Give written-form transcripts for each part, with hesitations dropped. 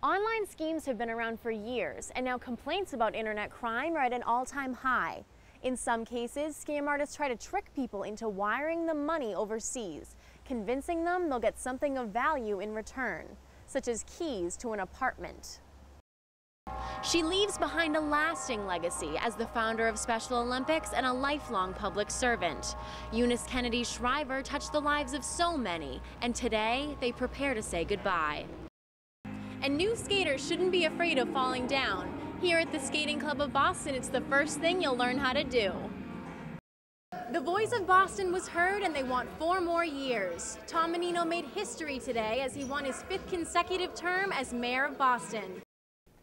Online schemes have been around for years, and now complaints about internet crime are at an all-time high. In some cases, scam artists try to trick people into wiring them money overseas, convincing them they'll get something of value in return, such as keys to an apartment. She leaves behind a lasting legacy as the founder of Special Olympics and a lifelong public servant. Eunice Kennedy Shriver touched the lives of so many, and today they prepare to say goodbye. And new skaters shouldn't be afraid of falling down. Here at the Skating Club of Boston, it's the first thing you'll learn how to do. The voice of Boston was heard, and they want 4 more years. Tom Menino made history today as he won his 5th consecutive term as mayor of Boston.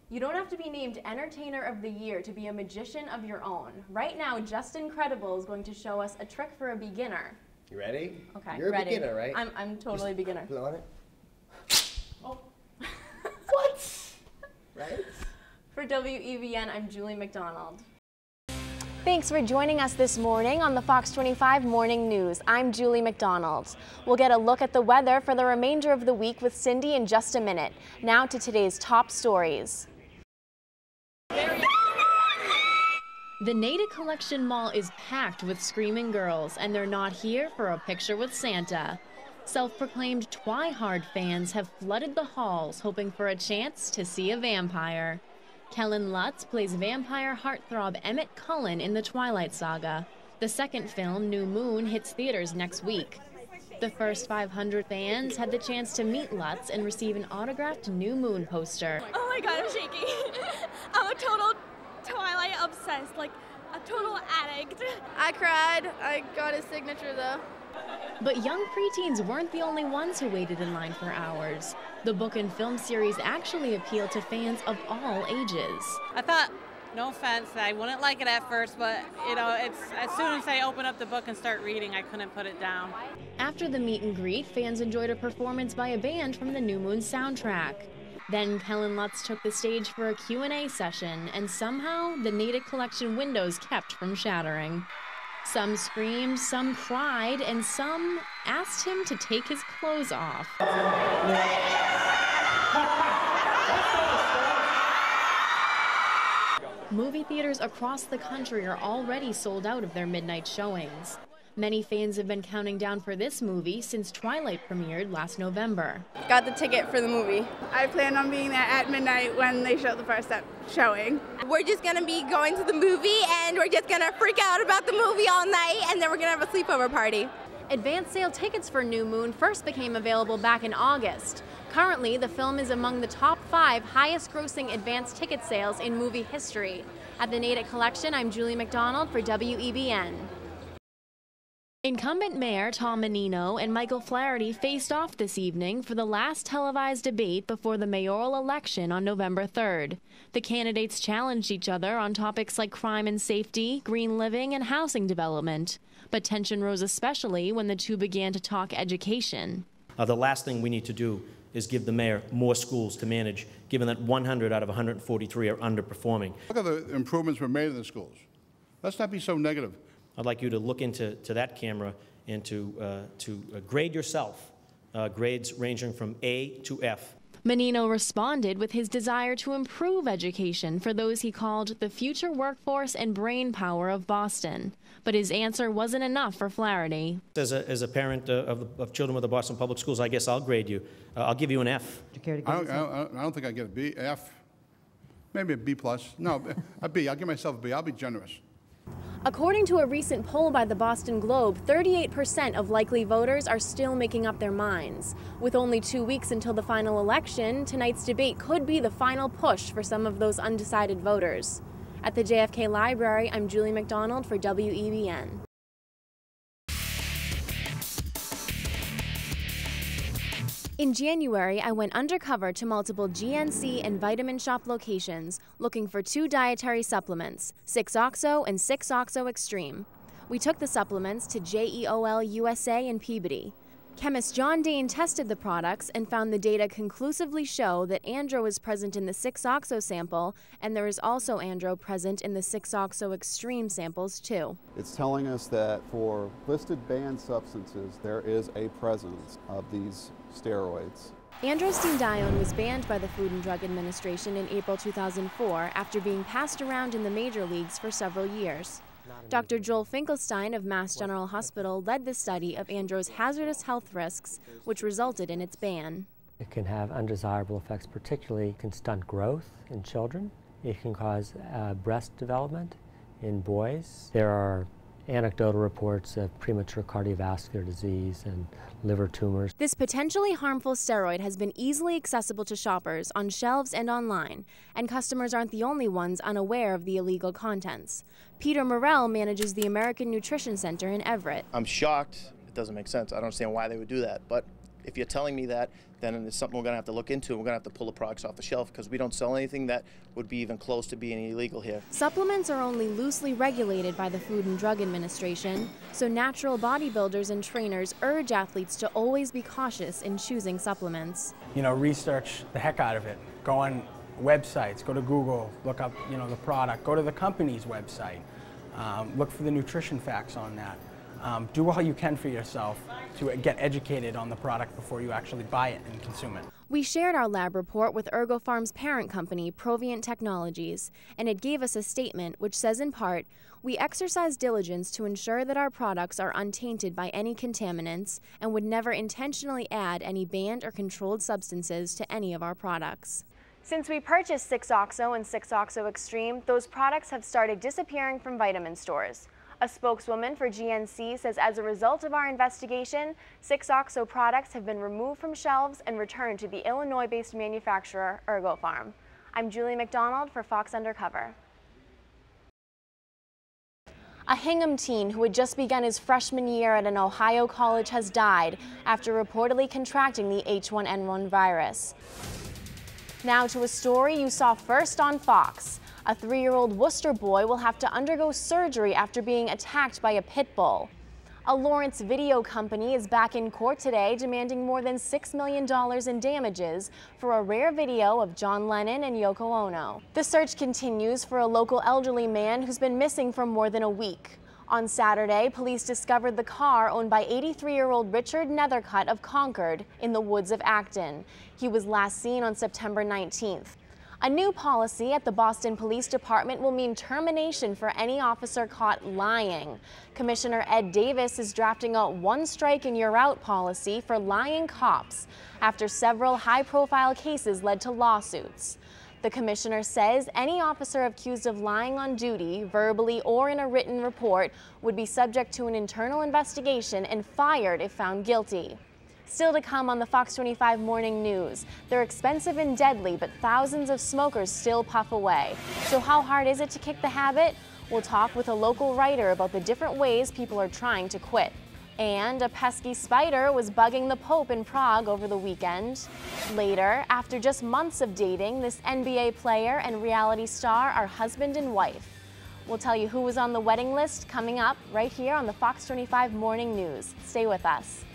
You don't have to be named Entertainer of the Year to be a magician of your own. Right now, Justin Credible is going to show us a trick for a beginner. You ready? Okay, You're ready. a beginner, right? I'm totally a beginner. Put it on it. Oh. What? Right? For WEVN, I'm Julie McDonald. Thanks for joining us this morning on the Fox 25 Morning News. I'm Julie McDonald. We'll get a look at the weather for the remainder of the week with Cindy in just a minute. Now to today's top stories. The Natick Collection Mall is packed with screaming girls, and they're not here for a picture with Santa. Self-proclaimed Twihard fans have flooded the halls, hoping for a chance to see a vampire. Kellen Lutz plays vampire heartthrob Emmett Cullen in the Twilight Saga. The second film, New Moon, hits theaters next week. The first 500 fans had the chance to meet Lutz and receive an autographed New Moon poster. Oh my god, I'm shaking. I'm a total Twilight obsessed, like a total addict. I cried. I got his signature though. But young preteens weren't the only ones who waited in line for hours. The book and film series actually appealed to fans of all ages. I thought, no offense, I wouldn't like it at first, but you know, it's as soon as I open up the book and start reading, I couldn't put it down. After the meet and greet, fans enjoyed a performance by a band from the New Moon soundtrack. Then Kellen Lutz took the stage for a Q&A session, and somehow the Natick Collection windows kept from shattering. Some screamed, some cried, and some asked him to take his clothes off. Movie theaters across the country are already sold out of their midnight showings. Many fans have been counting down for this movie since Twilight premiered last November. Got the ticket for the movie. I plan on being there at midnight when they show the first showing. We're just gonna be going to the movie and we're just gonna freak out about the movie all night, and then we're gonna have a sleepover party. Advance sale tickets for New Moon first became available back in August. Currently, the film is among the top 5 highest grossing advance ticket sales in movie history. At the Natick Collection, I'm Julie McDonald for WEVN. Incumbent Mayor Tom Menino and Michael Flaherty faced off this evening for the last televised debate before the mayoral election on November 3rd. The candidates challenged each other on topics like crime and safety, green living, and housing development. But tension rose especially when the two began to talk education. The last thing we need to do is give the mayor more schools to manage, given that 100 out of 143 are underperforming. Look at the improvements we've made in the schools. Let's not be so negative. I'd like you to look into that camera and to grade yourself, grades ranging from A to F. Menino responded with his desire to improve education for those he called the future workforce and brain power of Boston. But his answer wasn't enough for Flaherty. As a parent of children with the Boston Public Schools, I guess I'll grade you. I'll give you an F. I don't think I get a B, F, maybe a B plus. No, a B. I'll give myself a B. I'll be generous. According to a recent poll by the Boston Globe, 38% of likely voters are still making up their minds. With only 2 weeks until the final election, tonight's debate could be the final push for some of those undecided voters. At the JFK Library, I'm Julie McDonald for WEVN. In January, I went undercover to multiple GNC and Vitamin Shoppe locations looking for 2 dietary supplements, 6-OXO and 6-OXO Extreme. We took the supplements to JEOL USA in Peabody. Chemist John Dane tested the products and found the data conclusively show that andro is present in the 6-OXO sample, and there is also andro present in the 6-OXO Extreme samples too. It's telling us that for listed banned substances, there is a presence of these steroids Androstenedione was banned by the Food and Drug Administration in April 2004 after being passed around in the major leagues for several years. Dr. Joel Finkelstein of Mass General Hospital led the study of Andro's hazardous health risks, which resulted in its ban. It can have undesirable effects, particularly can stunt growth in children. It can cause breast development in boys. There are anecdotal reports of premature cardiovascular disease and liver tumors. This potentially harmful steroid has been easily accessible to shoppers on shelves and online, and customers aren't the only ones unaware of the illegal contents. Peter Morell manages the American Nutrition Center in Everett. I'm shocked. It doesn't make sense. I don't understand why they would do that, but if you're telling me that, then it's something we're going to have to look into. We're going to have to pull the products off the shelf because we don't sell anything that would be even close to being illegal here. Supplements are only loosely regulated by the Food and Drug Administration, so natural bodybuilders and trainers urge athletes to always be cautious in choosing supplements. You know, research the heck out of it. Go on websites, go to Google, look up, the product, go to the company's website, look for the nutrition facts on that. Do all you can for yourself to get educated on the product before you actually buy it and consume it. We shared our lab report with ErgoPharm's parent company, Provient Technologies, and it gave us a statement which says in part, "We exercise diligence to ensure that our products are untainted by any contaminants and would never intentionally add any banned or controlled substances to any of our products." Since we purchased 6-OXO and 6-OXO Extreme, those products have started disappearing from vitamin stores. A spokeswoman for GNC says as a result of our investigation, 6-OXO products have been removed from shelves and returned to the Illinois-based manufacturer ErgoPharm. I'm Julie McDonald for Fox Undercover. A Hingham teen who had just begun his freshman year at an Ohio college has died after reportedly contracting the H1N1 virus. Now to a story you saw first on Fox. A 3-year-old Worcester boy will have to undergo surgery after being attacked by a pit bull. A Lawrence video company is back in court today demanding more than $6 million in damages for a rare video of John Lennon and Yoko Ono. The search continues for a local elderly man who's been missing for more than a week. On Saturday, police discovered the car owned by 83-year-old Richard Nethercutt of Concord in the woods of Acton. He was last seen on September 19th. A new policy at the Boston Police Department will mean termination for any officer caught lying. Commissioner Ed Davis is drafting a one strike and you're out policy for lying cops after several high-profile cases led to lawsuits. The commissioner says any officer accused of lying on duty, verbally or in a written report, would be subject to an internal investigation and fired if found guilty. Still to come on the Fox 25 Morning News. They're expensive and deadly, but thousands of smokers still puff away. So how hard is it to kick the habit? We'll talk with a local writer about the different ways people are trying to quit. And a pesky spider was bugging the Pope in Prague over the weekend. Later, after just months of dating, this NBA player and reality star are husband and wife. We'll tell you who was on the wedding list coming up right here on the Fox 25 Morning News. Stay with us.